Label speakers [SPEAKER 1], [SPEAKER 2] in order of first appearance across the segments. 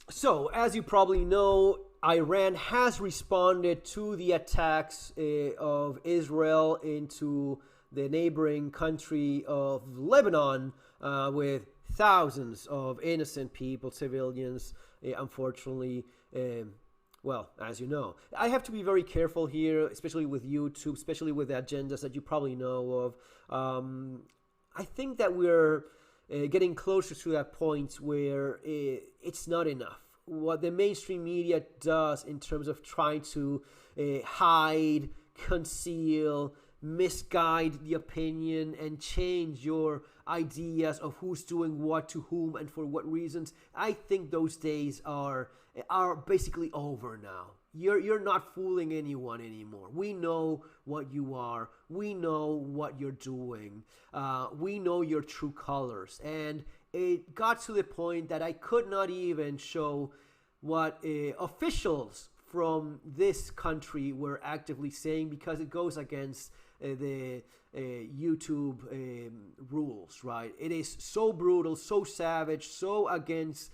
[SPEAKER 1] So, as you probably know, Iran has responded to the attacks of Israel into the neighboring country of Lebanon with thousands of innocent people, civilians, unfortunately. Well, as you know, I have to be very careful here, especially with YouTube, especially with the agendas that you probably know of. I think that we're getting closer to that point where it's not enough. What the mainstream media does in terms of trying to hide, conceal, misguide the opinion, and change your ideas of who's doing what to whom and for what reasons, I think those days are basically over now. You're not fooling anyone anymore. We know what you are. We know what you're doing. We know your true colors. And it got to the point that I could not even show what officials from this country were actively saying, because it goes against the YouTube rules, right? It is so brutal, so savage, so against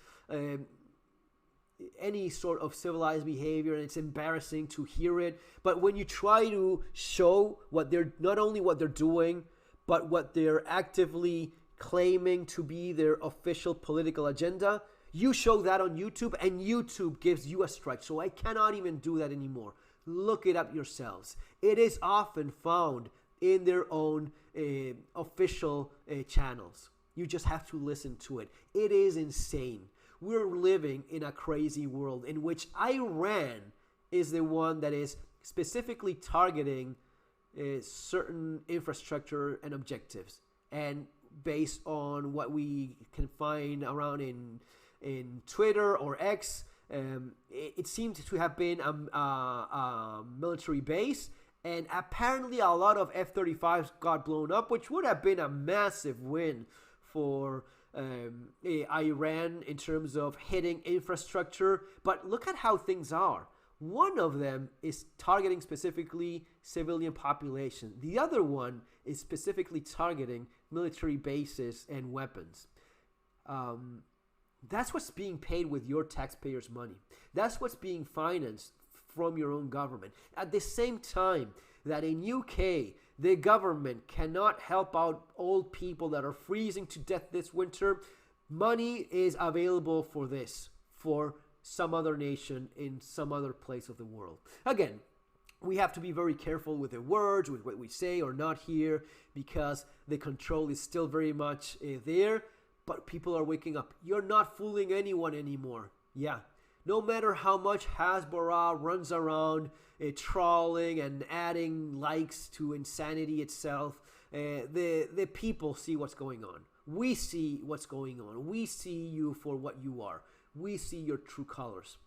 [SPEAKER 1] any sort of civilized behavior, and it's embarrassing to hear it. But when you try to show what they're, not only what they're doing, but what they're actively claiming to be their official political agenda, you show that on YouTube and YouTube gives you a strike. So I cannot even do that anymore. Look it up yourselves. It is often found in their own official channels. You just have to listen to it. It is insane. We're living in a crazy world in which Iran is the one that is specifically targeting certain infrastructure and objectives. And based on what we can find around in Twitter or X, it seemed to have been a military base. And apparently a lot of F-35s got blown up, which would have been a massive win for Iran in terms of hitting infrastructure. But look at how things are. One of them is targeting specifically civilian population. The other one is specifically targeting military bases and weapons. That's what's being paid with your taxpayers' money. That's what's being financed from your own government. At the same time that in UK, the government cannot help out old people that are freezing to death this winter, money is available for this, for some other nation in some other place of the world. Again, we have to be very careful with the words, with what we say or not here, because the control is still very much there, but people are waking up. You're not fooling anyone anymore. Yeah. No matter how much Hasbara runs around trawling and adding likes to insanity itself, the people see what's going on. We see what's going on. We see you for what you are. We see your true colors.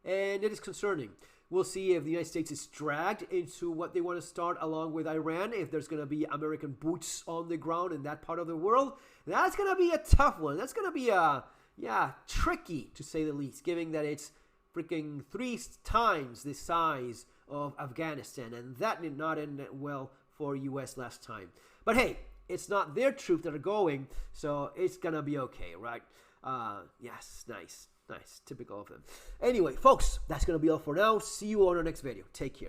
[SPEAKER 1] And it is concerning. We'll see if the United States is dragged into what they want to start along with Iran, if there's going to be American boots on the ground in that part of the world. That's going to be a tough one. That's going to be tricky to say the least, given that it's freaking 3 times the size of Afghanistan, and that did not end well for US last time. But hey, it's not their troops that are going, so it's gonna be okay, right? Yes, nice, typical of them. Anyway, folks, that's gonna be all for now. See you on our next video. Take care.